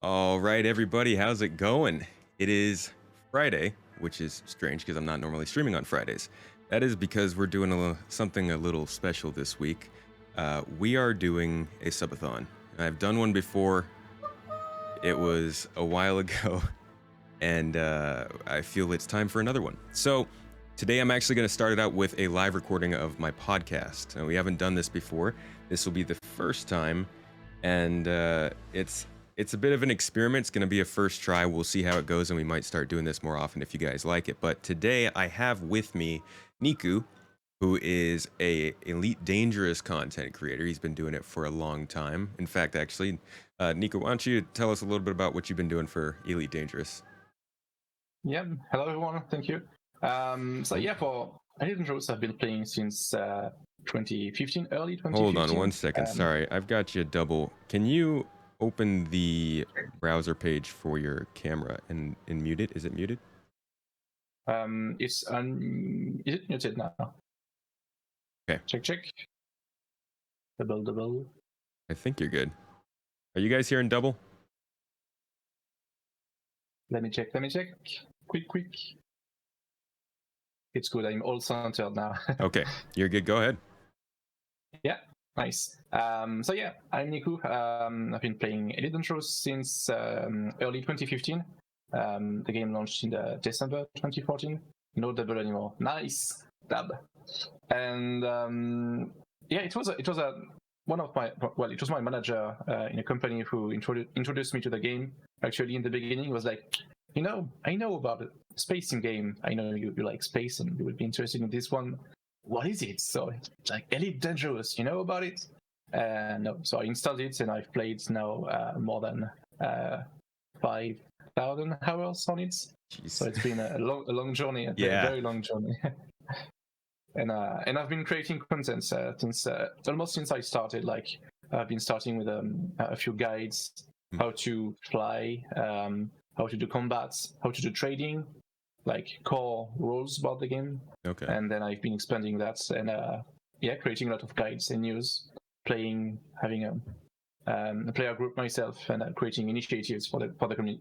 All right, everybody, how's it going? It is Friday, which is strange because I'm not normally streaming on Fridays. That is because we're doing something a little special this week. We are doing a subathon. I've done one before. It was a while ago, and I feel it's time for another one. So today I'm actually going to start it out with a live recording of my podcast. We haven't done this before. This will be the first time, and it's a bit of an experiment. It's going to be a first try. We'll see how it goes, and we might start doing this more often if you guys like it. But today I have with me Nicou, who is a Elite Dangerous content creator. He's been doing it for a long time. In fact, actually, Nicou, why don't you tell us a little bit about what you've been doing for Elite Dangerous? Yeah, hello everyone, thank you. For Elite Dangerous, I've been playing since 2015, early 2015. Hold on one second. Sorry, I've got you double. Can you open the browser page for your camera and mute it? Is it muted? Is it muted now? Okay. Check. Double. I think you're good. Are you guys hearing double? Let me check. Quick. It's good, I'm all centered now. Okay, you're good. Go ahead. Yeah, nice. I'm Nicou. I've been playing Elite Dangerous since early 2015. The game launched in December 2014. No double anymore. Nice dab. And it was it was my manager in a company who introduced me to the game. Actually, in the beginning, he was like, I know about a space sim game. I know you like space and you would be interested in this one. What is it? So it's like Elite Dangerous. You know about it? No. So I installed it and I've played now more than 5,000 hours on it. Jeez. So it's been a long journey, a very long journey. And I've been creating content since almost since I started. Like I've been starting with a few guides, how to fly, how to do combats, how to do trading, like core rules about the game. Okay. And then I've been expanding that and creating a lot of guides and news, playing, having a player group myself, and creating initiatives for the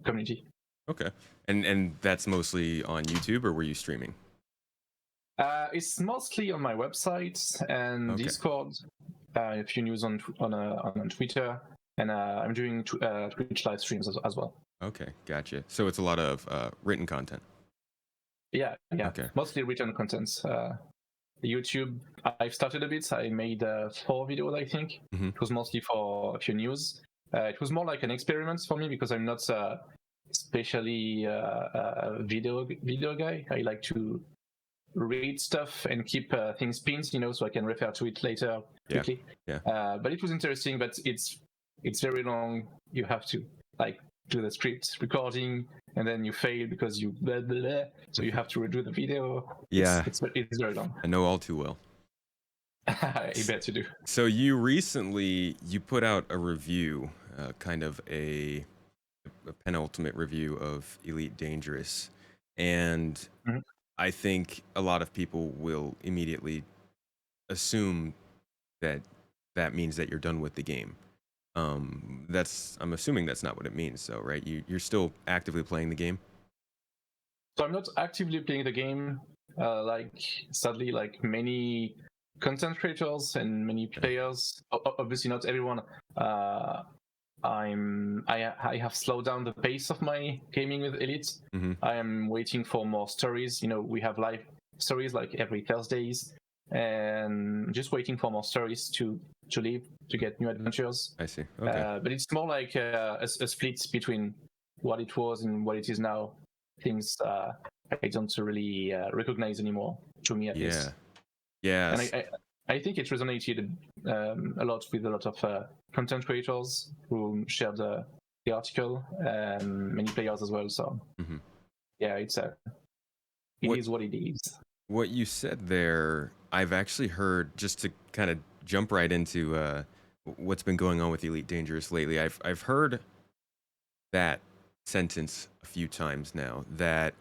community. Okay. And that's mostly on YouTube, or were you streaming? It's mostly on my website and Discord. A few news on Twitter, and I'm doing Twitch live streams as well. Okay, gotcha. So it's a lot of written content. Yeah. Okay. Mostly written content. YouTube, I've started a bit. I made 4 videos, I think. Mm-hmm. It was mostly for a few news. It was more like an experiment for me because I'm not especially a video guy. I like to read stuff and keep things pinned, so I can refer to it later quickly. Yeah. But it was interesting, but it's very long. You have to do the script recording, and then you fail because you blah, blah, blah. So you have to redo the video. Yeah, it's very long. I know all too well. I bet you do. So you recently put out a review, kind of a penultimate review of Elite Dangerous, and I think a lot of people will immediately assume that means that you're done with the game. I'm assuming that's not what it means. So, right? You're still actively playing the game? So I'm not actively playing the game. Sadly, like many content creators and many players, obviously not everyone. I have slowed down the pace of my gaming with Elite. Mm-hmm. I am waiting for more stories. We have live stories like every Thursdays, and just waiting for more stories to live, to get new adventures. I see. Okay. But it's more like a split between what it was and what it is now. Things I don't really recognize anymore, to me at least. Yeah. And I think it resonated a lot with a lot of content creators who shared the article, and many players as well. So it is what it is. What you said there, I've actually heard, just to kind of jump right into what's been going on with Elite Dangerous lately. I've heard that sentence a few times now, that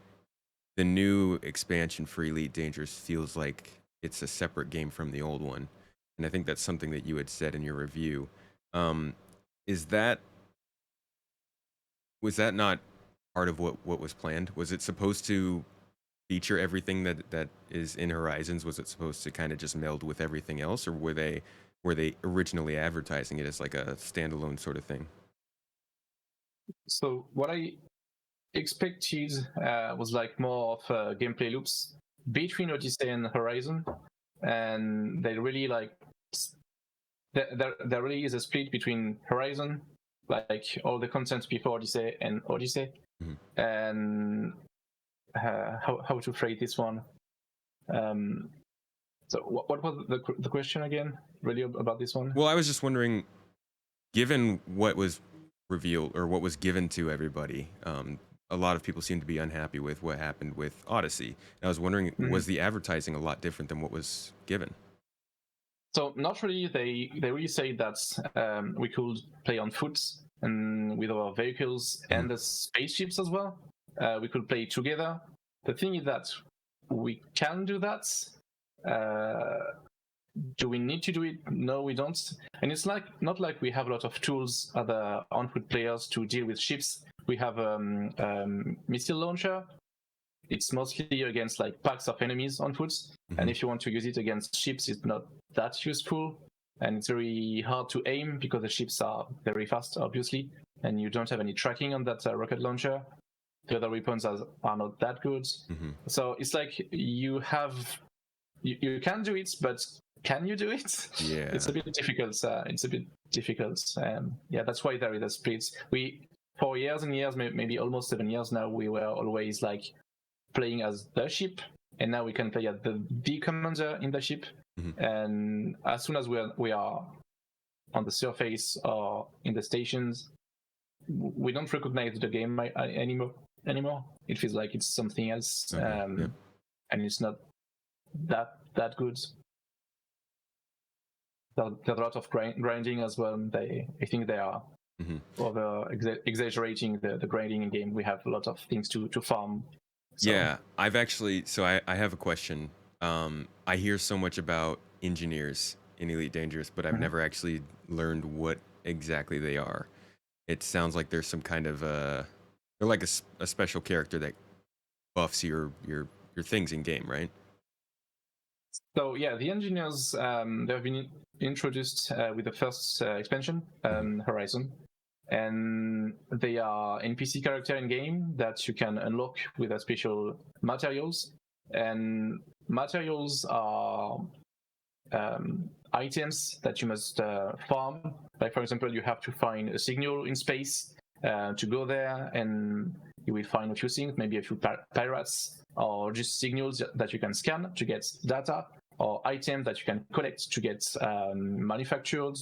the new expansion for Elite Dangerous feels like it's a separate game from the old one. And I think that's something that you had said in your review. Is that was that not part of what was planned? Was it supposed to feature everything that is in Horizons? Was it supposed to kind of just meld with everything else, or were they originally advertising it as like a standalone sort of thing? So what I expected was like more of gameplay loops between Odyssey and Horizon, and they really like there really is a split between Horizon, like all the content before Odyssey, and Odyssey, and how to phrase this one. So what was the question again? Really about this one? Well, I was just wondering, given what was revealed or what was given to everybody, a lot of people seem to be unhappy with what happened with Odyssey. And I was wondering, was the advertising a lot different than what was given? So not really. They really say that we could play on foot and with our vehicles and the spaceships as well. We could play together. The thing is that we can do that. Do we need to do it? No, we don't. And it's like not like we have a lot of tools other on-foot players to deal with ships. We have missile launcher. It's mostly against like packs of enemies on foot, and if you want to use it against ships, it's not that useful, and it's very hard to aim because the ships are very fast, obviously, and you don't have any tracking on that rocket launcher. The other weapons are not that good, so it's like you can do it, but can you do it? Yeah, It's a bit difficult. Yeah, that's why there is a split. For years and years, maybe almost 7 years now, we were always like playing as the ship, and now we can play as the commander in the ship. And as soon as we are on the surface or in the stations, we don't recognize the game anymore. It feels like it's something else, and it's not that good. There's a lot of grinding as well. I think they are over exaggerating the grinding in game. We have a lot of things to farm. So. Yeah, I've actually. So I have a question. I hear so much about engineers in Elite Dangerous, but I've never actually learned what exactly they are. It sounds like there's some kind of they're like a special character that buffs your things in game, right? So yeah, the engineers they've been introduced with the first expansion, Horizon. And they are NPC character in game that you can unlock with a special materials. And materials are items that you must farm. Like for example, you have to find a signal in space to go there, and you will find a few things, maybe a few pirates, or just signals that you can scan to get data, or items that you can collect to get manufactured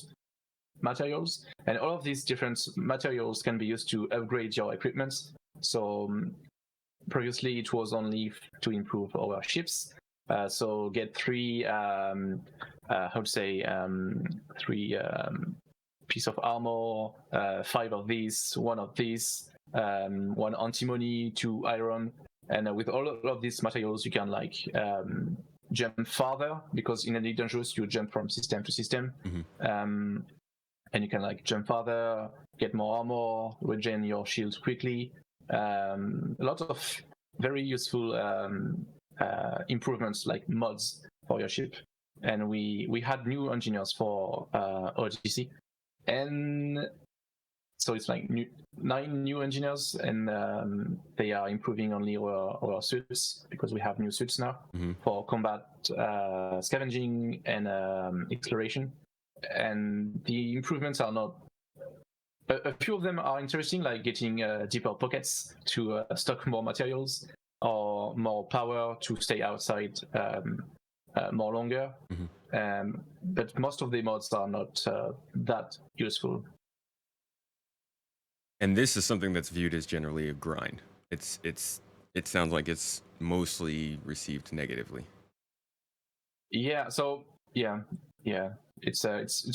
materials. And all of these different materials can be used to upgrade your equipment. So previously it was only to improve our ships. So get three piece of armor, 5 of these, 1 of these, 1 antimony, 2 iron. And with all of these materials you can like jump farther, because in Elite Dangerous you jump from system to system. And you can like jump farther, get more armor, regen your shield quickly. A lot of very useful improvements, like mods for your ship. And we had new engineers for Odyssey, and so it's like 9 new engineers, and they are improving only our suits, because we have new suits now for combat, scavenging, and exploration. And the improvements are not. A few of them are interesting, like getting deeper pockets to stock more materials, or more power to stay outside more longer. But most of the mods are not that useful. And this is something that's viewed as generally a grind. It sounds like it's mostly received negatively. Yeah. So yeah. It's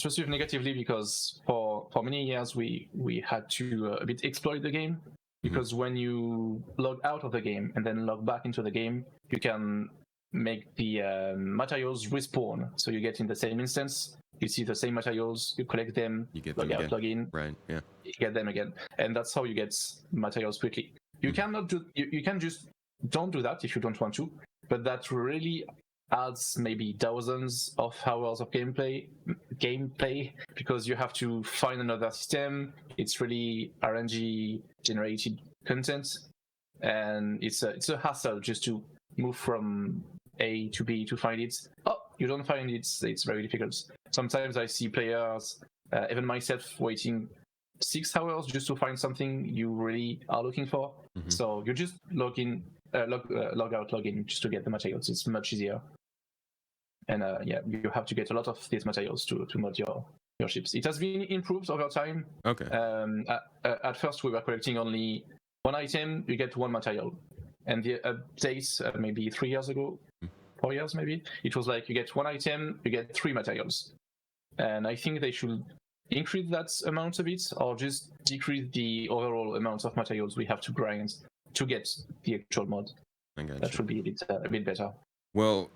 received negatively because for many years we had to a bit exploit the game, because when you log out of the game and then log back into the game, you can make the materials respawn, so you get in the same instance you see the same materials, you collect them, You get log them out, again. log in, Right. Yeah. you get them again, and that's how you get materials quickly. You cannot do. You can just don't do that if you don't want to, but that really adds maybe thousands of hours of gameplay because you have to find another system. It's really RNG generated content, and it's a hassle just to move from A to B to find it. Oh, you don't find it, it's very difficult. Sometimes I see players, even myself, waiting 6 hours just to find something you really are looking for. So you just log in, log out, log in just to get the materials. It's much easier. And yeah, you have to get a lot of these materials to mod your ships. It has been improved over time. Okay. At first, we were collecting only one item, you get one material. And the updates, maybe 3 years ago, 4 years maybe, it was like you get one item, you get 3 materials. And I think they should increase that amount a bit, or just decrease the overall amount of materials we have to grind to get the actual mod. That should be a bit better. Well,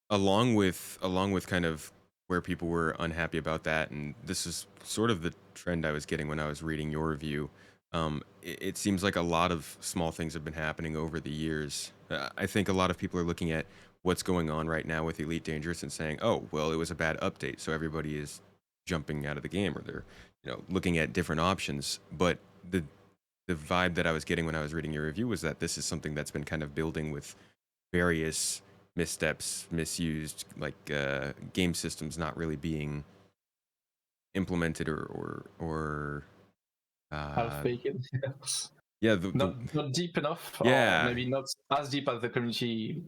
along with kind of where people were unhappy about that, and this is sort of the trend I was getting when I was reading your review. It seems like a lot of small things have been happening over the years. I think a lot of people are looking at what's going on right now with Elite Dangerous and saying, "Oh, well, it was a bad update, so everybody is jumping out of the game," or they're, looking at different options. But the vibe that I was getting when I was reading your review was that this is something that's been kind of building with various missteps, misused, like game systems not really being implemented or half-baked. Yeah, not deep enough, yeah, or maybe not as deep as the community,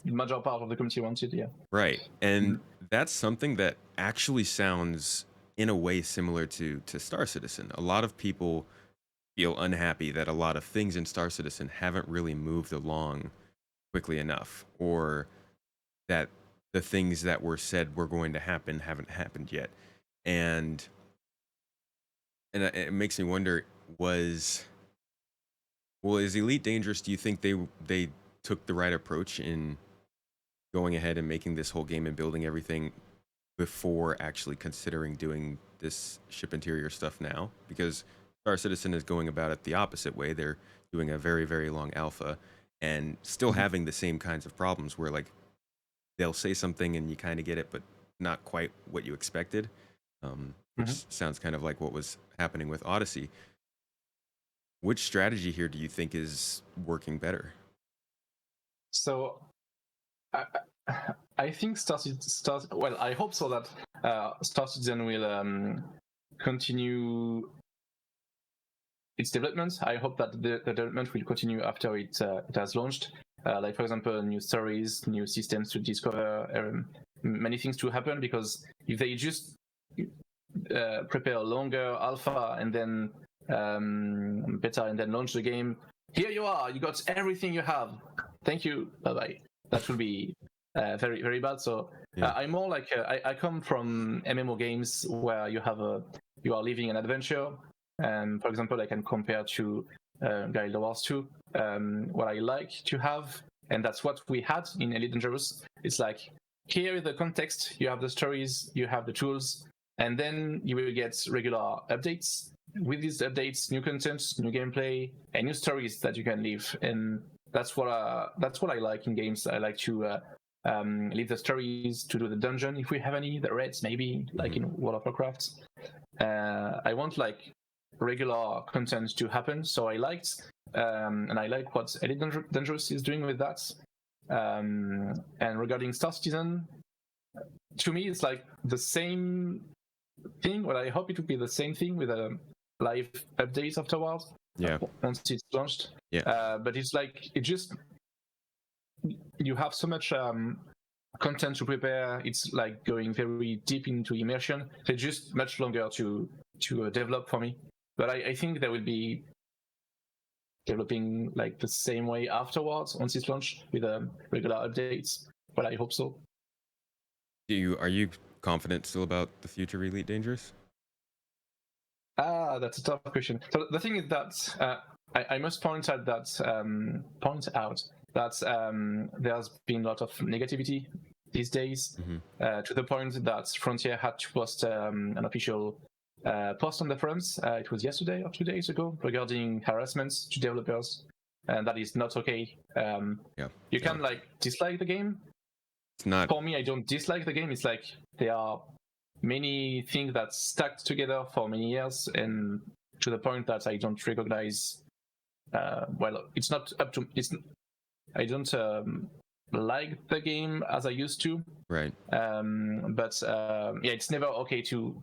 major part of the community wanted. Yeah, right. And that's something that actually sounds in a way similar to Star Citizen. A lot of people feel unhappy that a lot of things in Star Citizen haven't really moved along quickly enough, or that the things that were said were going to happen haven't happened yet. And it makes me wonder, is Elite Dangerous, do you think they took the right approach in going ahead and making this whole game and building everything before actually considering doing this ship interior stuff now? Because Star Citizen is going about it the opposite way. They're doing a very, very long alpha and still having the same kinds of problems where, like, they'll say something and you kind of get it, but not quite what you expected, which sounds kind of like what was happening with Odyssey. Which strategy here do you think is working better? So I think well, I hope so that Star Citizen will continue its development. I hope that the development will continue after it has launched. Like, for example, new stories, new systems to discover, many things to happen. Because if they just prepare a longer alpha and then beta and then launch the game, here you are, you got everything you have. Thank you, bye bye. That would be very, very bad. So I'm more like I come from MMO games where you are living an adventure. And for example, I can compare to Guild Wars 2. What I like to have, and that's what we had in Elite Dangerous, it's like, here is the context, you have the stories, you have the tools, and then you will get regular updates. With these updates, new content, new gameplay, and new stories that you can live. And that's what I like in games. I like to live the stories, to do the dungeon if we have any, the raids maybe, like in World of Warcraft. I want like regular content to happen. So I liked, and I like what Elite Dangerous is doing with that. And regarding Star Citizen, to me, it's like the same thing. Well, I hope it would be the same thing with a live updates afterwards. Yeah. Once it's launched. Yeah. But it's like, you have so much content to prepare. It's like going very deep into immersion. It's just much longer to develop for me. But I think they will be developing like the same way afterwards once it's launched with regular updates. But I hope so. Are you confident still about the future of Elite Dangerous? That's a tough question. So the thing is that I must point out that there's been a lot of negativity these days, to the point that Frontier had to post an official post on the forums. It was yesterday or 2 days ago regarding harassments to developers, and that is not okay. You can dislike the game. It's not. For me, I don't dislike the game. It's like there are many things that stacked together for many years, and to the point that I don't recognize. It's not up to. I don't like the game as I used to. Right. It's never okay to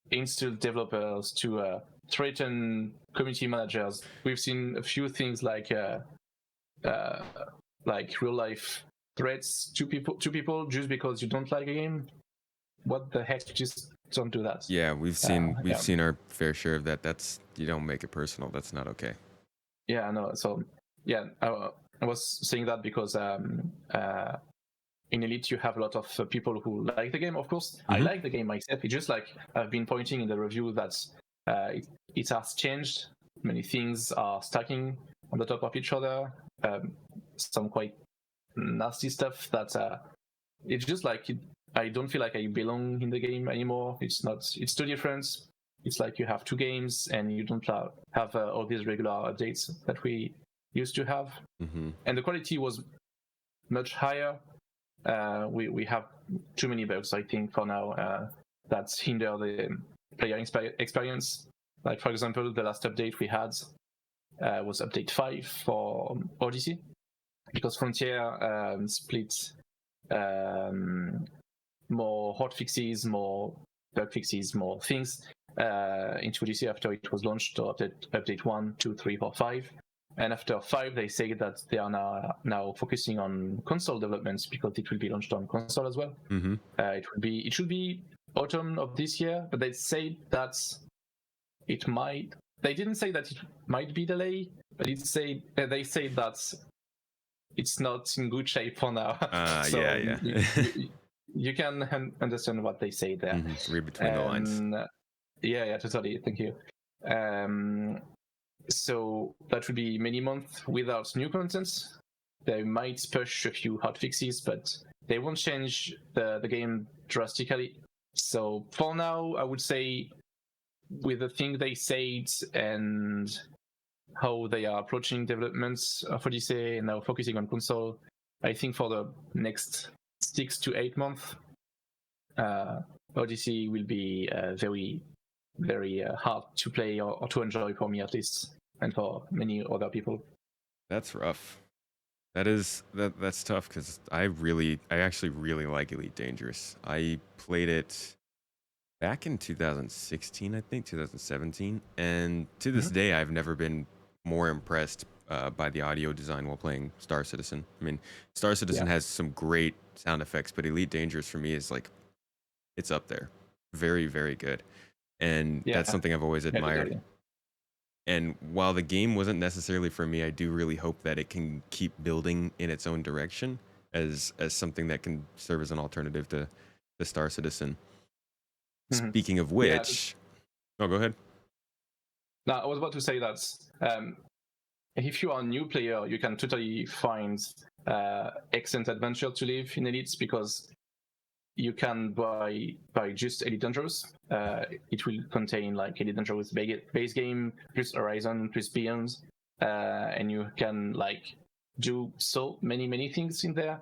insult developers, to threaten community managers. We've seen a few things like real life threats to people just because you don't like a game. What the heck? Just don't do that. Yeah, we've seen our fair share of that. That's, you don't make it personal. That's not okay. Yeah, I know. So yeah, I was saying that because in Elite you have a lot of people who like the game. Of course, I like the game myself. It's just like I've been pointing in the review that it has changed. Many things are stacking on the top of each other. Some quite nasty stuff that it's just like I don't feel like I belong in the game anymore. It's too different. It's like you have two games and you don't have all these regular updates that we used to have. And the quality was much higher. We have too many bugs, I think, for now, that hinder the player experience. Like, for example, the last update we had was update 5 for Odyssey, because Frontier split more hotfixes, more bug fixes, more things into Odyssey after it was launched, so update 1, 2, 3, 4, 5. And after 5, they say that they are now focusing on console developments because it will be launched on console as well. It should be autumn of this year, but they say that it might. They didn't say that it might be delayed, but they say that it's not in good shape for now. So yeah. You can understand what they say there. Read between the lines. Yeah, totally. Thank you. So that would be many months without new content. They might push a few hotfixes, but they won't change the game drastically. So for now, I would say with the thing they said and how they are approaching developments of Odyssey and now focusing on console, I think for the next 6 to 8 months, Odyssey will be very, very hard to play or to enjoy, for me at least, and for many other people. That's rough. That's tough because I actually really like Elite Dangerous. I played it back in 2016, I think 2017, and to this day I've never been more impressed by the audio design while playing Star Citizen. I mean, Star Citizen has some great sound effects, but Elite Dangerous for me is like, it's up there. Very, very good. And that's something I've always admired. Totally. And while the game wasn't necessarily for me, I do really hope that it can keep building in its own direction as something that can serve as an alternative to the Star Citizen. Speaking of which, go ahead. No, I was about to say that if you are a new player, you can totally find excellent adventure to live in Elite, because you can buy just Elite Dangerous. It will contain like Elite Dangerous base game plus Horizon plus Beyond, and you can like do so many things in there.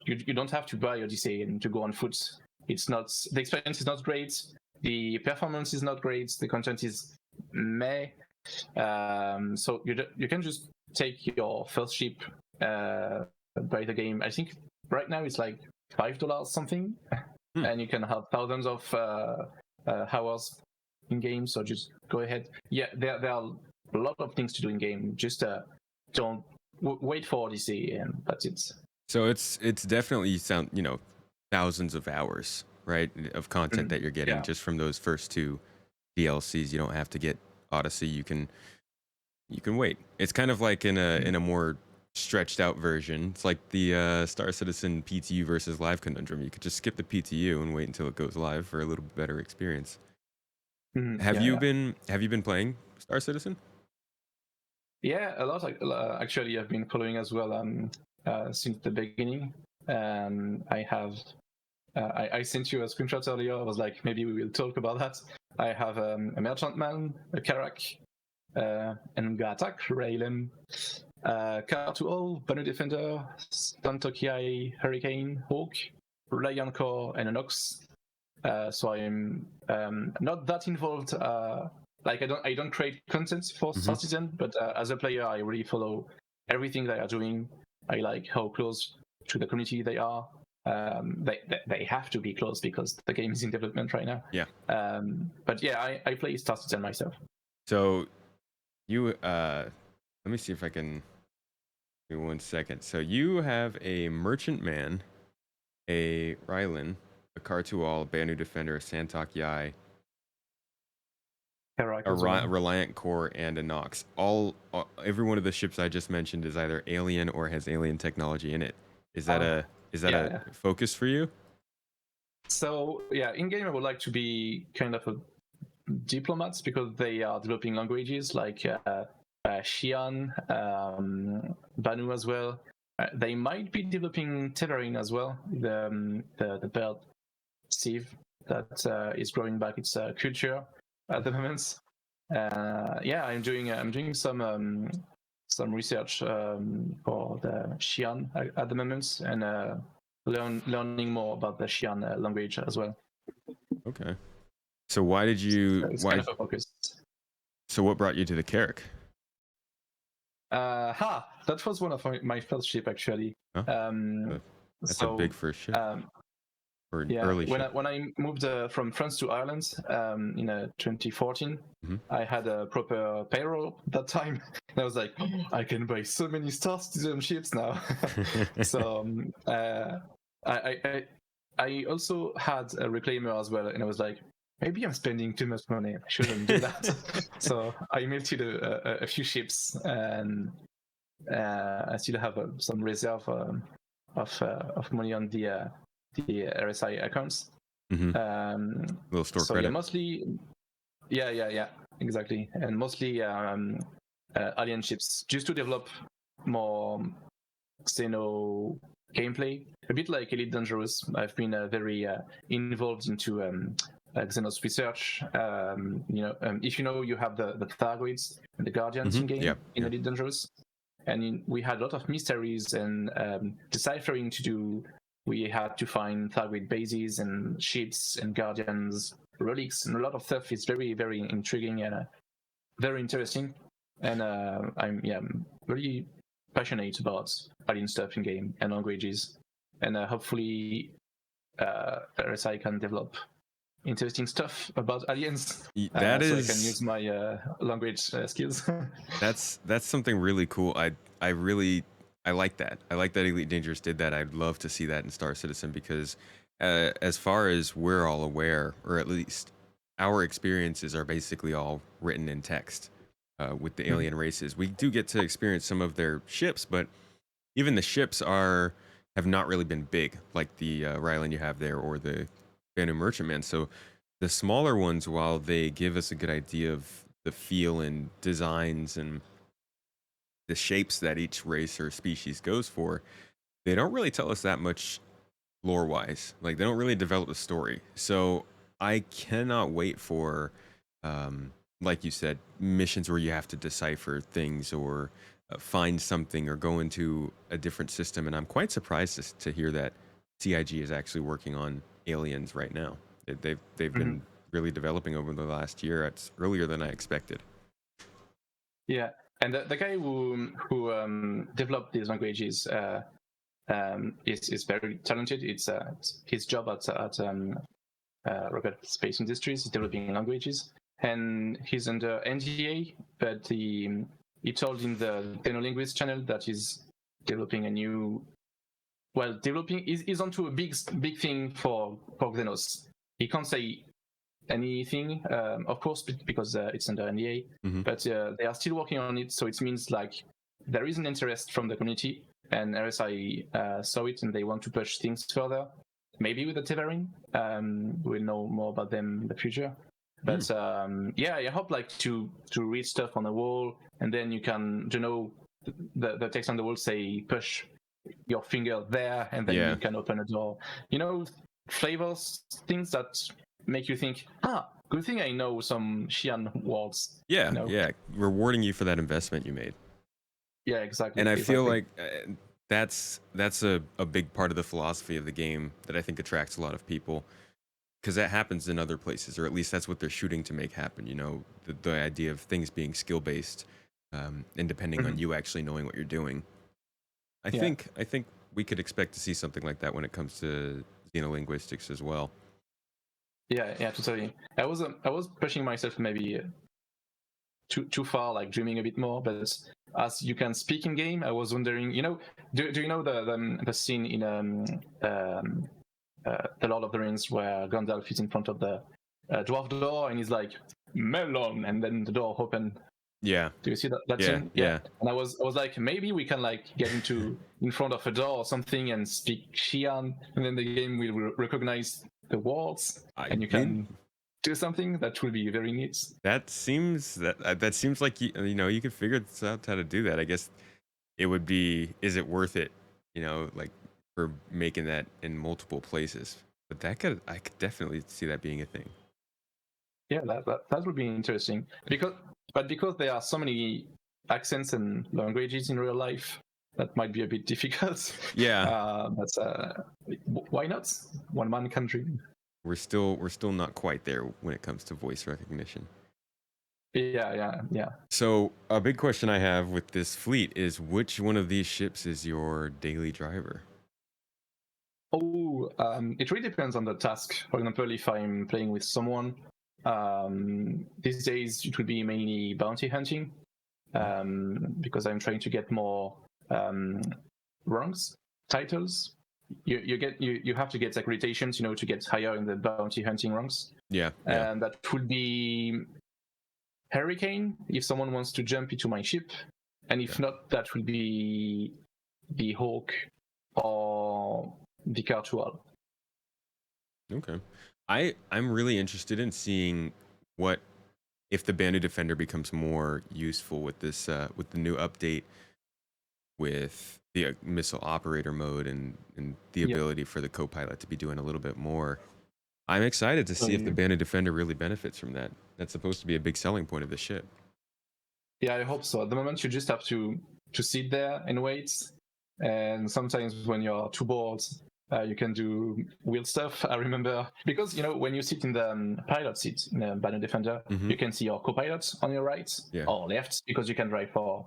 You don't have to buy Odyssey and to go on foot. The experience is not great. The performance is not great. The content is meh. So you can just take your first ship, buy the game. I think right now it's like $5 something, and you can have thousands of hours in game. So just go ahead. Yeah, there are a lot of things to do in game. Just don't wait for Odyssey, and that's it. So it's definitely thousands of hours, right, of content that you're getting just from those first two DLCs. You don't have to get Odyssey. You can wait. It's kind of like in a more stretched out version. It's like the Star Citizen PTU versus live conundrum. You could just skip the PTU and wait until it goes live for a little bit better experience. Have you been playing Star Citizen? Yeah, a lot. Actually, I've been following as well since the beginning. I have I sent you a screenshot earlier. I was like, maybe we will talk about that. I have a Merchantman, a Karak, and Gatak, Raylan, Car2All, Banu Defender, Stantokiai, Hurricane, Hawk, Lion Core, and an Ox. So I'm not that involved. Like I don't create content for Star Citizen, but as a player, I really follow everything they are doing. I like how close to the community they are. They have to be close because the game is in development right now. Yeah. But yeah, I play Star Citizen myself. So you let me see if I can. Give me 1 second. So you have a Merchantman, a Rylan, a Car2All, Banu Defender, a Santok Yai, a Reliant Core, and a Nox. Every one of the ships I just mentioned is either alien or has alien technology in it. Is that a focus for you? So yeah, in game I would like to be kind of a diplomat because they are developing languages like Xi'an, Banu as well. They might be developing Tethering as well, the bird sieve that is growing back its culture at the moment. Yeah, I'm doing some research for the Xi'an at the moment and learning more about the Xi'an language as well. Okay. So why did you? It's kind of a focus. So what brought you to the Carrack? That was one of my first ship actually. Oh, that's a big first ship. Or yeah, early when I moved from France to Ireland in 2014, I had a proper payroll that time. And I was like, I can buy so many Star Citizen ships now. So I also had a reclaimer as well, and I was like, maybe I'm spending too much money. I shouldn't do that. So I melted a few ships, and I still have some reserve of money on the RSI accounts. Little store so credit. Yeah, mostly, yeah, exactly, and mostly alien ships, just to develop more Xeno gameplay, a bit like Elite Dangerous. I've been very involved into Xenos research. If you have the Thargoids and the Guardians in game in Elite Dangerous, and we had a lot of mysteries and deciphering to do. We had to find Thargoid bases and ships and Guardians, relics, and a lot of stuff. It's very, very intriguing and very interesting. And I'm really passionate about alien stuff in game and languages, and hopefully RSI can develop interesting stuff about aliens. So I can use my language skills. That's something really cool. I like that. I like that Elite Dangerous did that. I'd love to see that in Star Citizen because, as far as we're all aware, or at least our experiences are basically all written in text. With the alien races, we do get to experience some of their ships, but even the ships have not really been big, like the Ryland you have there or the Banu Merchantman. So the smaller ones, while they give us a good idea of the feel and designs and the shapes that each race or species goes for, they don't really tell us that much lore-wise. Like, they don't really develop the story. So I cannot wait for, like you said, missions where you have to decipher things or find something or go into a different system. And I'm quite surprised to hear that CIG is actually working on aliens right now. They've been really developing over the last year. It's earlier than I expected. Yeah, and the guy who developed these languages is very talented. It's his job at Rocket Space Industries is developing languages, and he's under NDA. But he told in the Technolinguist channel that he's developing a new. Well, developing is onto a big thing for Xenos. He can't say anything, of course, because it's under NDA. But they are still working on it, so it means like there is an interest from the community, and RSI saw it, and they want to push things further. Maybe with the Tethering, we'll know more about them in the future. But yeah, I hope like to read stuff on the wall, and then you can, the text on the wall say push your finger there, and then you can open a door. flavors, things that make you think, good thing I know some Xi'an words. Yeah, You know? yeah, rewarding you for that investment you made. Yeah, exactly. And I feel exactly. like that's a big part of the philosophy of the game that I think attracts a lot of people, because that happens in other places, or at least that's what they're shooting to make happen. You know, the idea of things being skill based, and depending on you actually knowing what you're doing. Yeah. I think we could expect to see something like that when it comes to xenolinguistics as well. Yeah, totally. I was pushing myself maybe too far, like dreaming a bit more. But as you can speak in game, I was wondering, do you know the scene in the Lord of the Rings where Gandalf is in front of the dwarf door and he's like melon, and then the door open. Yeah. Do you see that Yeah, scene? yeah. And I was like, maybe we can like get in front of a door or something and speak Xi'an, and then the game will recognize the words, and you can do something that will be very neat. That seems like you know, you could figure out how to do that. I guess it would be, is it worth it? You know, like for making that in multiple places. But I could definitely see that being a thing. Yeah, that would be interesting because there are so many accents and languages in real life, that might be a bit difficult. Yeah. But why not? One man country. We're still not quite there when it comes to voice recognition. Yeah. So a big question I have with this fleet is, which one of these ships is your daily driver? Oh, it really depends on the task. For example, if I'm playing with someone, these days it will be mainly bounty hunting, because I'm trying to get more ranks, titles. You have to get accreditations, to get higher in the bounty hunting ranks. Yeah. And that would be Hurricane if someone wants to jump into my ship, and if not, that will be the Hawk or the Cartual. Okay. I'm really interested in seeing what if the Bandu Defender becomes more useful with this with the new update, with the missile operator mode and the ability for the co-pilot to be doing a little bit more. I'm excited to see if the Bandu Defender really benefits from that. That's supposed to be a big selling point of the ship. Yeah, I hope so. At the moment, you just have to sit there and wait. And sometimes when you're too bored, you can do weird stuff. I remember, because when you sit in the pilot seat in a Banner Defender, you can see your co-pilot on your right or left, because you can drive from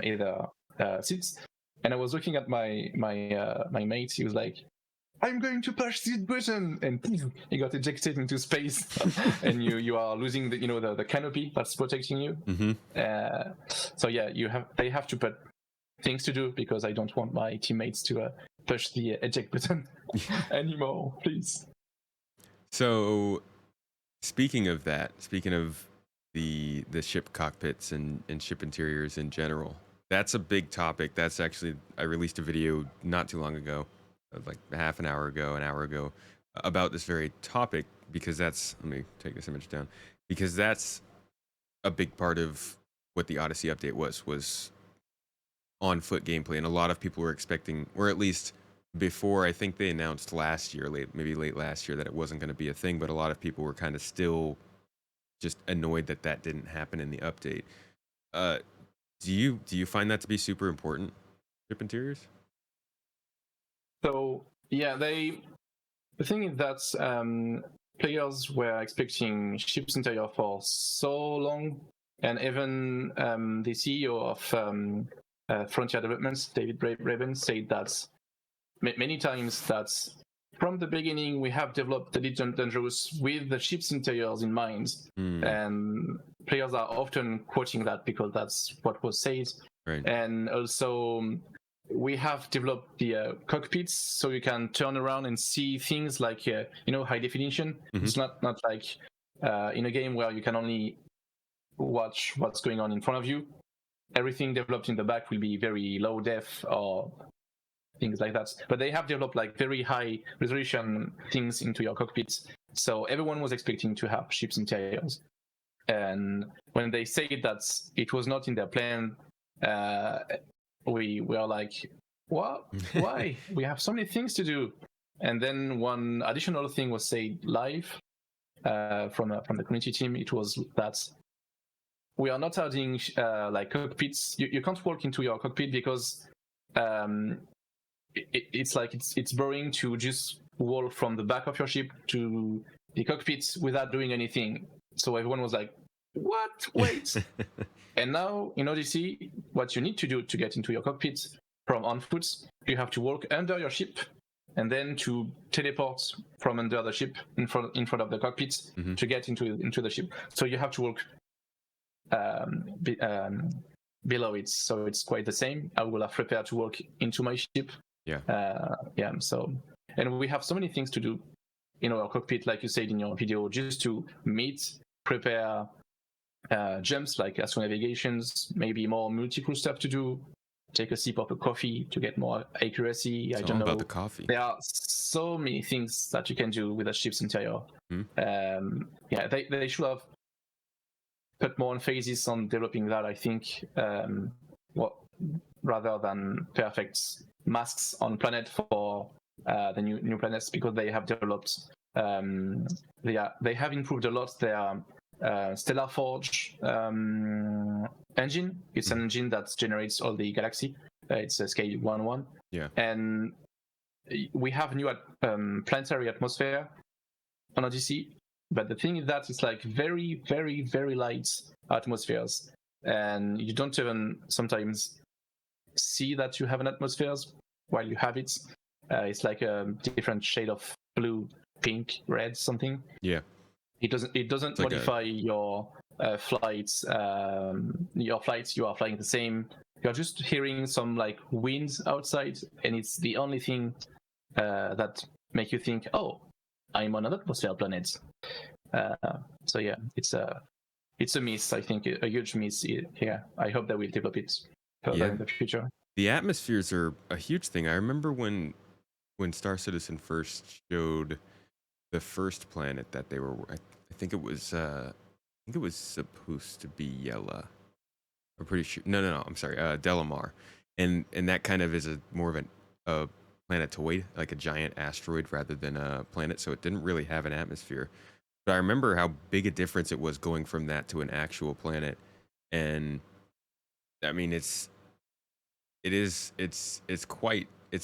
either seats. And I was looking at my mate. He was like, I'm going to push this button, and he got ejected into space. And you are losing the canopy that's protecting you. So yeah, they have to put things to do, because I don't want my teammates to push the eject button anymore, please. So speaking of the ship cockpits and ship interiors in general, that's a big topic. That's actually, I released a video not too long ago, like half an hour ago, about this very topic, because let me take this image down, because that's a big part of what the Odyssey update was on foot gameplay, and a lot of people were expecting, or at least before, I think they announced last year, maybe late last year, that it wasn't going to be a thing, but a lot of people were kind of still just annoyed that didn't happen in the update. Do you find that to be super important, ship interiors? So yeah, the thing is that players were expecting ships interior for so long, and even the CEO of Frontier Developments, David Raven, said that many times that from the beginning we have developed the Elite Dangerous with the ship's interiors in mind. And players are often quoting that because that's what was said. Right. And also we have developed the cockpits, so you can turn around and see things like high definition. It's not like in a game where you can only watch what's going on in front of you. Everything developed in the back will be very low def or things like that. But they have developed like very high resolution things into your cockpits. So everyone was expecting to have ships interiors. And when they say that it was not in their plan, we are like, what? Why? We have so many things to do. And then one additional thing was said live from the community team. It was that we are not adding like cockpits. You can't walk into your cockpit because it's boring to just walk from the back of your ship to the cockpit without doing anything. So everyone was like, "What? Wait!" And now in Odyssey, what you need to do to get into your cockpit from on foot, you have to walk under your ship, and then to teleport from under the ship in front of the cockpit to get into the ship. So you have to walk below it. So it's quite the same. I will have prepared to walk into my ship. Yeah. So, and we have so many things to do in our cockpit, like you said in your video, just to meet, prepare jumps like astronavigations, maybe more multiple stuff to do. Take a sip of a coffee to get more accuracy. It's I all don't know. about the coffee. There are so many things that you can do with a ship's interior. They should have put more emphasis on developing that, I think, rather than perfect masks on planet for the new planets, because they have developed, they have improved a lot their Stellar Forge engine. It's an engine that generates all the galaxy. It's a scale 1-1. Yeah. And we have new planetary atmosphere on Odyssey. But the thing is that it's like very, very, very light atmospheres. And you don't even sometimes see that you have an atmosphere while you have it. It's like a different shade of blue, pink, red, something. Yeah. It doesn't modify your flights. Your flights, you are flying the same. You're just hearing some like winds outside, and it's the only thing that make you think, oh, I'm on an atmosphere planet. So yeah, it's a miss. I think a huge miss here. I hope they will develop it further in the future. The atmospheres are a huge thing. I remember when Star Citizen first showed the first planet that they were. I think it was supposed to be Yella. I'm pretty sure. No. I'm sorry. Delamar, and that kind of is more of a planetoid, like a giant asteroid rather than a planet. So it didn't really have an atmosphere. But I remember how big a difference it was going from that to an actual planet, and I mean it's a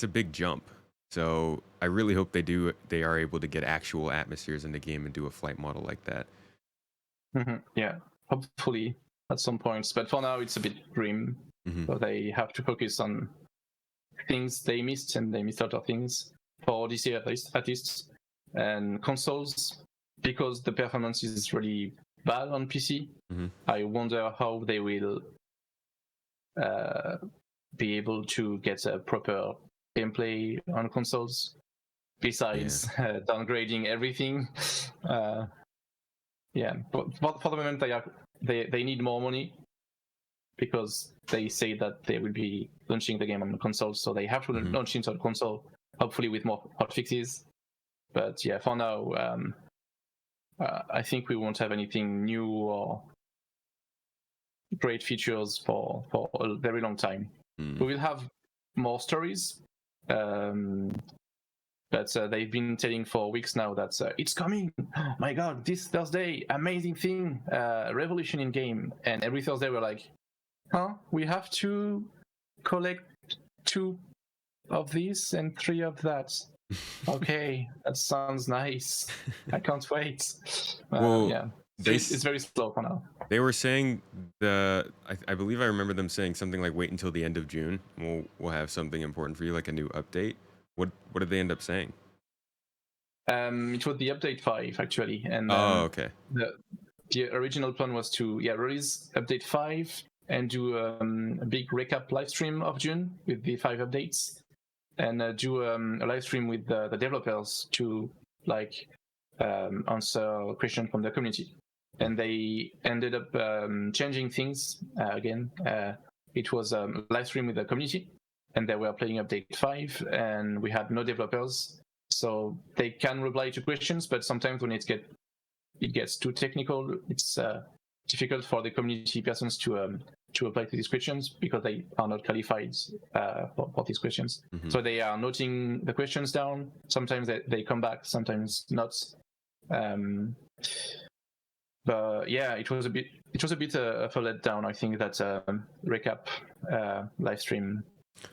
big jump. So I really hope they are able to get actual atmospheres in the game and do a flight model like that. Yeah, hopefully at some points. But for now, it's a bit grim. So they have to focus on things they missed, and they missed other things for Odyssey at least. And consoles, because the performance is really bad on PC. I wonder how they will be able to get a proper gameplay on consoles, besides downgrading everything. For the moment, they need more money, because they say that they will be launching the game on the console, so they have to launch it on console, hopefully with more hotfixes. But yeah, for now, I think we won't have anything new or great features for a very long time. We will have more stories, but they've been telling for weeks now that it's coming. Oh my god, this Thursday, amazing thing, revolution in game. And every Thursday we're like, we have to collect 2 of this and 3 of that. Okay, that sounds nice. I can't wait. It's very slow for now. They were saying I believe I remember them saying something like wait until the end of June. We'll have something important for you, like a new update. What did they end up saying? It was the update 5 actually, and okay. The original plan was to release update 5 and do a big recap live stream of June with the 5 updates, and do a live stream with the developers to answer questions from the community. And they ended up changing things again. It was a live stream with the community, and they were playing update 5, and we had no developers, so they can reply to questions, but sometimes when it gets too technical, it's difficult for the community persons to to apply to these questions because they are not qualified for these questions. Mm-hmm. So they are noting the questions down. Sometimes they come back, sometimes not. But yeah, it was a bit of a letdown. I think that recap live stream.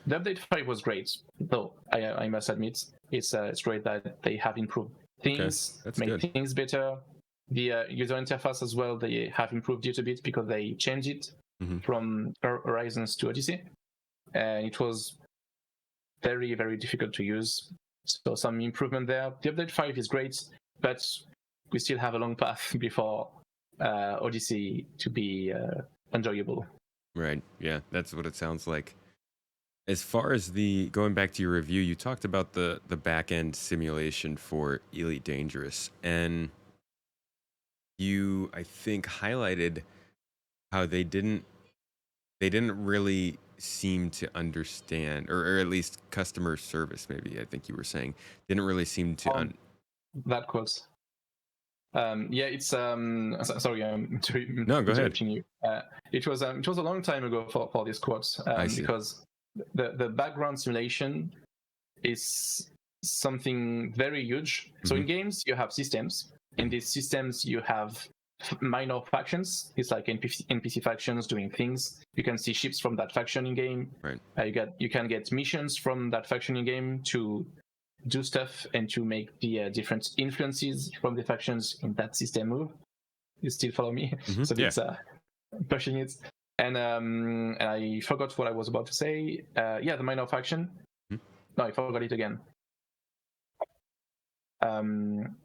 The update 5 was great, though I must admit it's great that they have improved things, That's made good. things better. The user interface as well, they have improved it a bit because they changed it from Horizons to Odyssey, and it was very, very difficult to use. So some improvement there. The update 5 is great, but we still have a long path before Odyssey to be enjoyable. Right. Yeah, that's what it sounds like. As far as going back to your review, you talked about the back end simulation for Elite Dangerous, and you, I think, highlighted how they didn't really seem to understand, or at least customer service, maybe I think you were saying, didn't really seem to that quote. Yeah, it's sorry, I'm No, go ahead. interrupting you. It was a long time ago for this quote, because the background simulation is something very huge. So in games you have systems. In these systems you have minor factions. It's like NPC factions doing things. You can see ships from that faction in game. Right. You can get missions from that faction in game to do stuff and to make the different influences from the factions in that system move. You still follow me? So it's pushing it. And I forgot what I was about to say. Yeah, the minor faction. No, I forgot it again.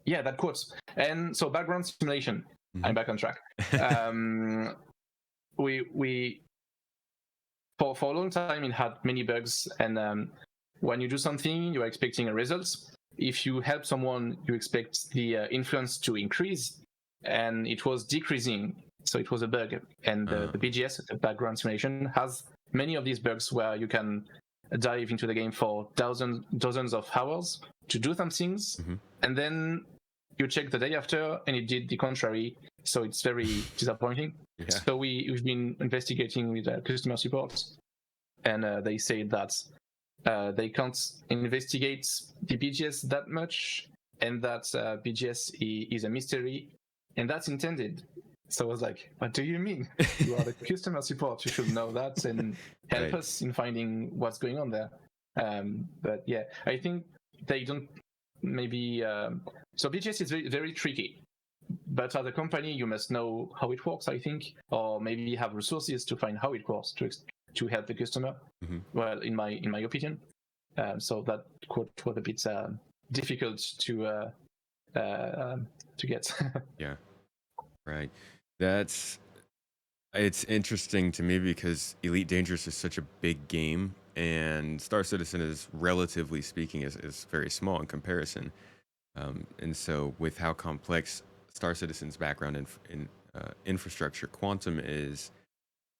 Yeah, that quotes. And so background simulation. I'm back on track. We for a long time it had many bugs, and when you do something, you're expecting a result. If you help someone, you expect the influence to increase, and it was decreasing. So it was a bug. And the BGS, the background simulation, has many of these bugs where you can dive into the game for dozens of hours to do some things, and then you check the day after and it did the contrary. So it's very disappointing. Yeah. So we've been investigating with customer support, and they say that they can't investigate the BGS that much, and that BGS is a mystery, and that's intended. So I was like, what do you mean? You are the customer support. You should know that and help us in finding what's going on there. But yeah, I think they don't maybe... So BGS is very, very tricky. But as a company, you must know how it works, I think, or maybe have resources to find how it works to help the customer. Well, in my opinion. So that quote was a bit difficult to get. Yeah, right. It's interesting to me because Elite Dangerous is such a big game, and Star Citizen is, relatively speaking, is very small in comparison. And so with how complex Star Citizen's background in infrastructure quantum is,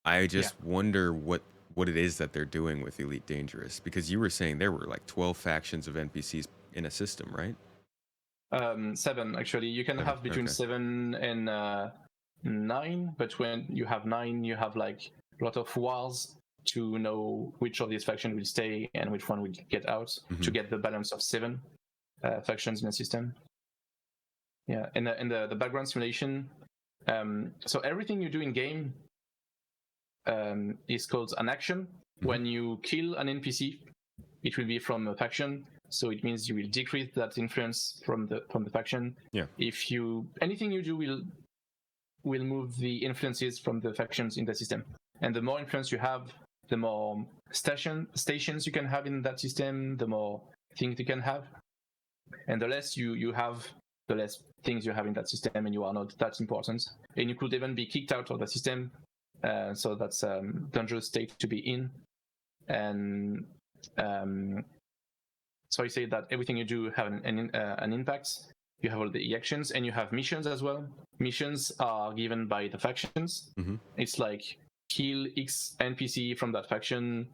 I just wonder what it is that they're doing with Elite Dangerous, because you were saying there were like 12 factions of NPCs in a system, right? 7 actually. You can have between 7 and 9, but when you have 9, you have like a lot of wars to know which of these factions will stay and which one will get out, to get the balance of 7 factions in a system. Yeah, and the background simulation. So everything you do in game is called an action. When you kill an NPC, it will be from a faction. So it means you will decrease that influence from the faction. Yeah. If anything you do will move the influences from the factions in the system. And the more influence you have, the more stations you can have in that system, the more things you can have. And the less you have, the less things you have in that system, and you are not that important. And you could even be kicked out of the system. So that's a dangerous state to be in. And so I say that everything you do have an impact. You have all the actions, and you have missions as well. Missions are given by the factions. It's like kill X NPC from that faction,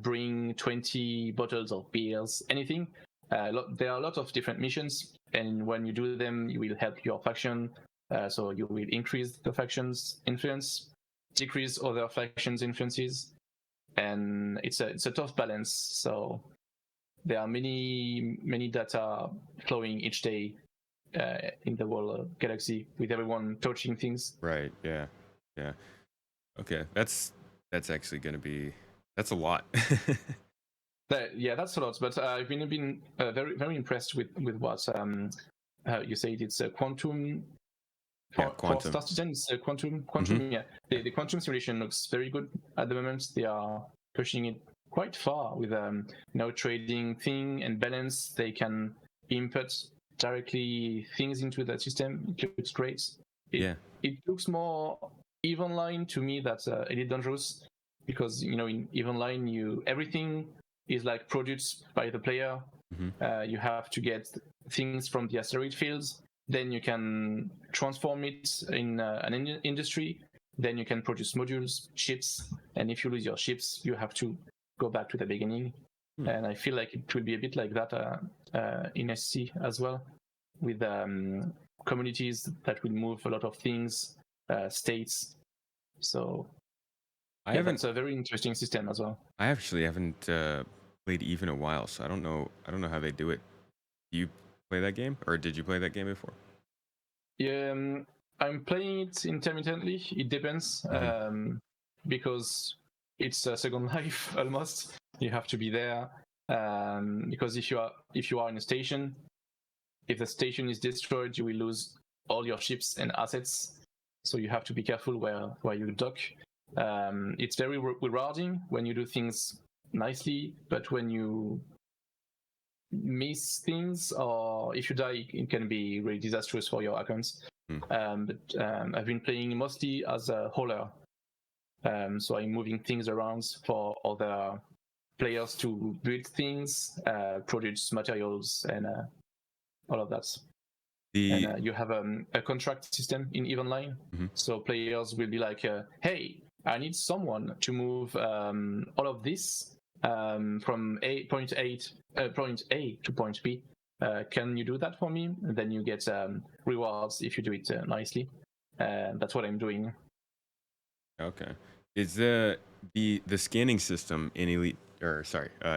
bring 20 bottles of beers, anything. There are a lot of different missions, and when you do them, you will help your faction. So you will increase the faction's influence. decrease other factions' influences, and it's a tough balance. So there are many data flowing each day in the whole galaxy with everyone touching things. Right. Yeah. Yeah. Okay. That's actually going to be that's a lot. Yeah, that's a lot. But I've been very impressed with what you said. It's a quantum. Yeah. For Quantum. Star Citizen, it's a quantum. Mm-hmm. Yeah, the quantum simulation looks very good at the moment. They are pushing it quite far with trading thing and balance. They can input directly things into the system. It looks great. Yeah. It looks more EVE Online to me that's Elite Dangerous, because in EVE Online everything is like produced by the player. Mm-hmm. You have to get things from the asteroid fields, then you can transform it in an industry, then you can produce modules, ships, and if you lose your ships, you have to go back to the beginning. And I feel like it will be a bit like that in SC as well, with communities that will move a lot of things, states. So yeah, that's a very interesting system as well. I actually haven't played EVE in a while, so I don't know how they do it. Do you play that game, or did you play that game before? Yeah, I'm playing it intermittently. It depends, because it's a second life almost. You have to be there, because if you are in a station, if the station is destroyed, you will lose all your ships and assets. So you have to be careful where you dock. It's very rewarding when you do things nicely, but when you miss things or if you die, it can be really disastrous for your accounts. I've been playing mostly as a hauler, so I'm moving things around for other players to build things, produce materials, and all of that. And you have a contract system in EVE Online, so players will be like, hey, I need someone to move all of this from point A to point B. Can you do that for me? And then you get rewards if you do it nicely. That's what I'm doing. Okay. Is the scanning system in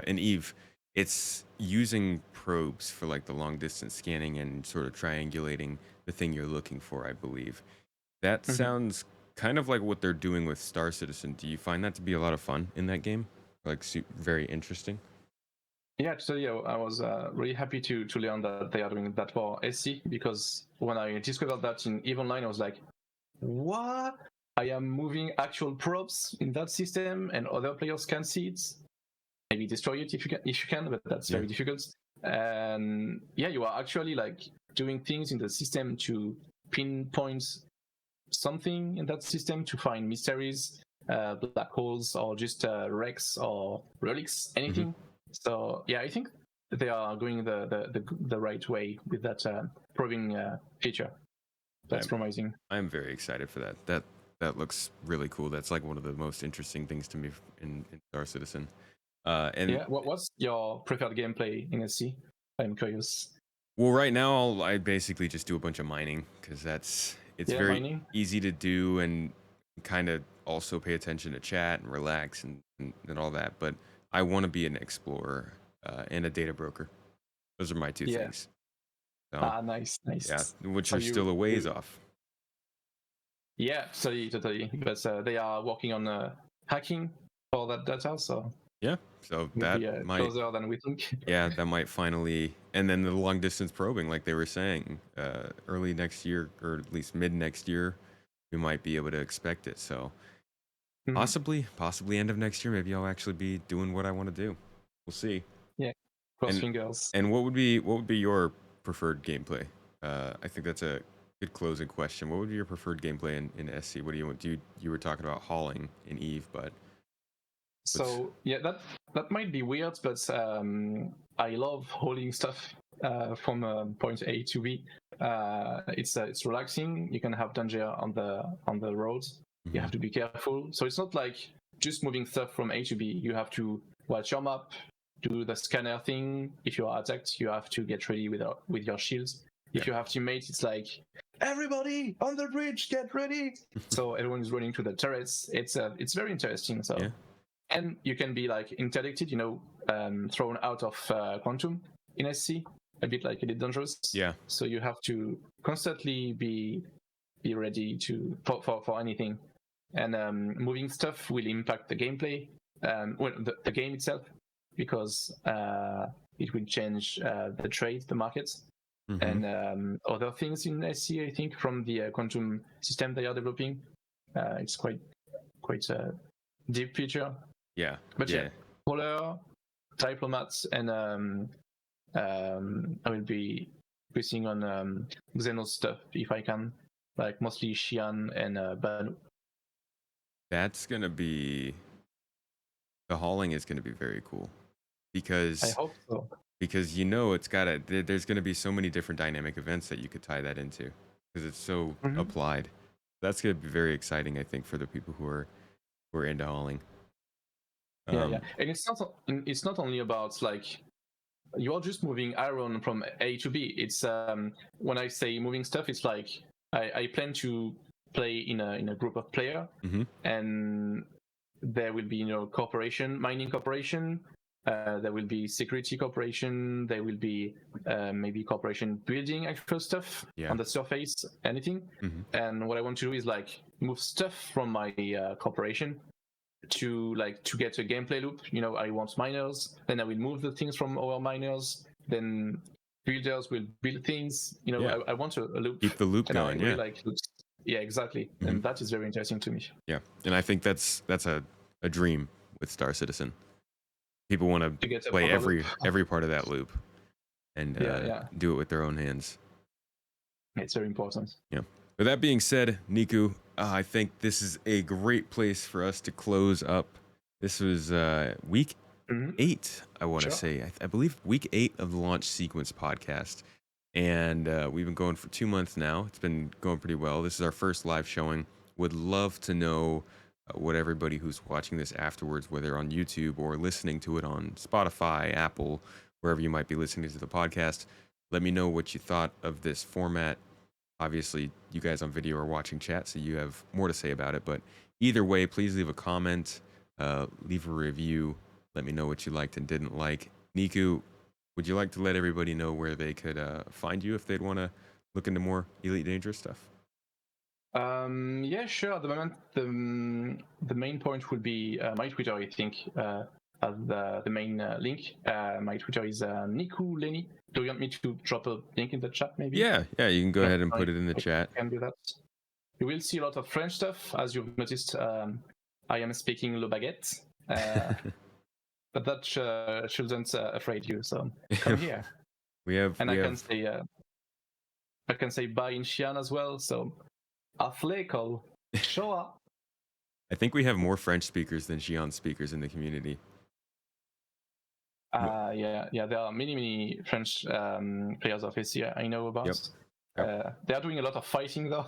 in EVE, it's using probes for like the long distance scanning and sort of triangulating the thing you're looking for, I believe. That sounds kind of like what they're doing with Star Citizen. Do you find that to be a lot of fun in that game? Like very interesting? Yeah, actually, I was really happy to learn that they are doing that for SC, because when I discovered that in EVE Online, I was like, what? I am moving actual probes in that system, and other players can see it. Maybe destroy it if you can, but that's very difficult. And yeah, you are actually like doing things in the system to pinpoint something in that system to find mysteries, black holes, or just wrecks or relics, anything. So yeah, I think they are going the right way with that probing feature. That's promising. I'm very excited for that. That looks really cool. That's like one of the most interesting things to me in Star Citizen. And yeah, what's your preferred gameplay in SC? I'm curious. Well, right now I basically just do a bunch of mining because it's very Mining. easy to do and kind of also pay attention to chat and relax and all that. But I want to be an explorer and a data broker. Those are my two things. So, Nice. yeah, which So are still a ways off. Yeah, totally. Because they are working on hacking for that data, so yeah, so we'll that be might closer than we think. yeah, that might finally, and then the long distance probing, like they were saying, early next year or at least mid next year, we might be able to expect it. So possibly end of next year, maybe I'll actually be doing what I want to do. We'll see. Yeah, cross fingers. And what would be your preferred gameplay? I think that's a good closing question. What would be your preferred gameplay in SC? What do you want? You were talking about hauling in EVE, but so yeah, that might be weird, but I love hauling stuff from point A to B. It's relaxing. You can have danger on the road. You have to be careful. So it's not like just moving stuff from A to B. You have to watch your map, do the scanner thing. If you are attacked, you have to get ready with your shields. If you have teammates, it's like everybody on the bridge, get ready. So everyone is running to the turrets. It's very interesting. So, Yeah. and you can be like interdicted, thrown out of quantum in SC, a bit like Elite Dangerous. Yeah. So you have to constantly be ready for anything. And moving stuff will impact the gameplay, the game itself, because it will change the trade, the markets, Mm-hmm. and other things in SC. I think from the quantum system they are developing, it's quite a deep feature. Yeah. But yeah, Polar, Diplomats, and I will be focusing on Xenos stuff if I can, like mostly Xi'an and Banu. That's gonna be the hauling is gonna be very cool I because hope so. it's gotta there's gonna be so many different dynamic events that you could tie that into because it's so applied. That's gonna be very exciting, I think, for the people who are into hauling. Yeah, and it's not only about like you're just moving iron from A to B. It's when I say moving stuff, it's like I plan to play in a group of player, and there will be cooperation, mining cooperation. There will be security cooperation. There will be maybe cooperation building actual stuff on the surface, anything. And what I want to do is like move stuff from my cooperation to get a gameplay loop. I want miners, then I will move the things from our miners, then builders will build things. I want a loop. Keep the loop and going. I really like loops. Yeah, exactly. And that is very interesting to me. Yeah, and I think that's a dream with Star Citizen. People want to play every part of that loop and do it with their own hands. It's very important. Yeah. With that being said, Nicou, I think this is a great place for us to close up. This was week 8, I want to say. I believe week 8 of the Launch Sequence podcast. And we've been going for 2 months now. It's been going pretty well. This is our first live showing. Would love to know what everybody who's watching this afterwards, whether on YouTube or listening to it on Spotify, Apple, wherever you might be listening to the podcast, let me know what you thought of this format. Obviously, you guys on video are watching chat, so you have more to say about it. But either way, please leave a comment, leave a review. Let me know what you liked and didn't like. Nicou, would you like to let everybody know where they could find you if they'd want to look into more Elite Dangerous stuff? Yeah, sure. At the moment, the main point would be my Twitter, I think, as the main link. My Twitter is Nicou Lenny. Do you want me to drop a link in the chat, maybe? Yeah, you can go ahead and put it in the chat. I can do that. You will see a lot of French stuff, as you've noticed. I am speaking le baguette, but that shouldn't afraid you. So come here. I can say bye in Xi'an as well. So Aflekel, Shoah. I think we have more French speakers than Xi'an speakers in the community. Yeah, there are many French players of SC I know about. They are doing a lot of fighting though.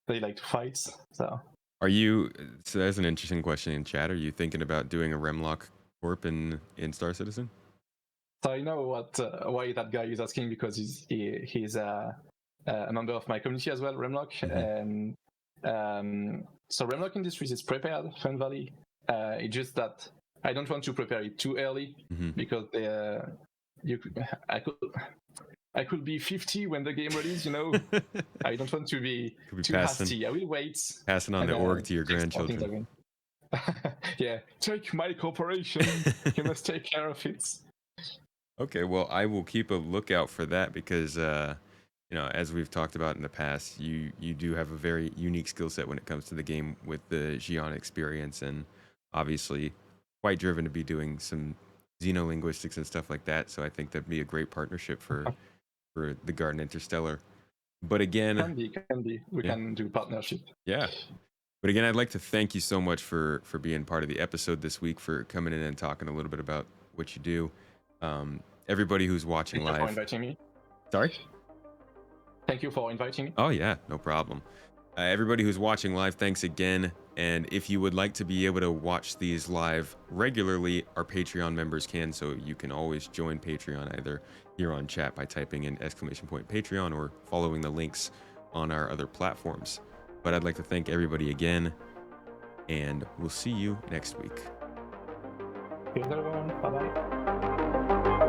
They like to fight. So that's an interesting question in chat. Are you thinking about doing a Remlok Corp in Star Citizen? So I know why that guy is asking, because he's a member of my community as well, Remlok. And so Remlok Industries is prepared, Fun Valley. It's just that I don't want to prepare it too early, because I could be 50 when the game releases, I don't want to be too hasty. I will wait. Passing on the org to your grandchildren. Yeah, take my corporation. You must take care of it. Okay, well, I will keep a lookout for that because, as we've talked about in the past, you do have a very unique skill set when it comes to the game with the Xi'an experience, and obviously quite driven to be doing some xenolinguistics and stuff like that. So I think that'd be a great partnership for the Garden Interstellar. But again, can be. We can do partnership. Yeah. But again, I'd like to thank you so much for being part of the episode this week, for coming in and talking a little bit about what you do. Everybody who's watching live. Thank you for inviting me. Sorry? Thank you for inviting me. Oh, yeah, no problem. Everybody who's watching live, thanks again. And if you would like to be able to watch these live regularly, our Patreon members can. So you can always join Patreon either here on chat by typing in !Patreon or following the links on our other platforms. But I'd like to thank everybody again, and we'll see you next week. Cheers, everyone. Bye bye.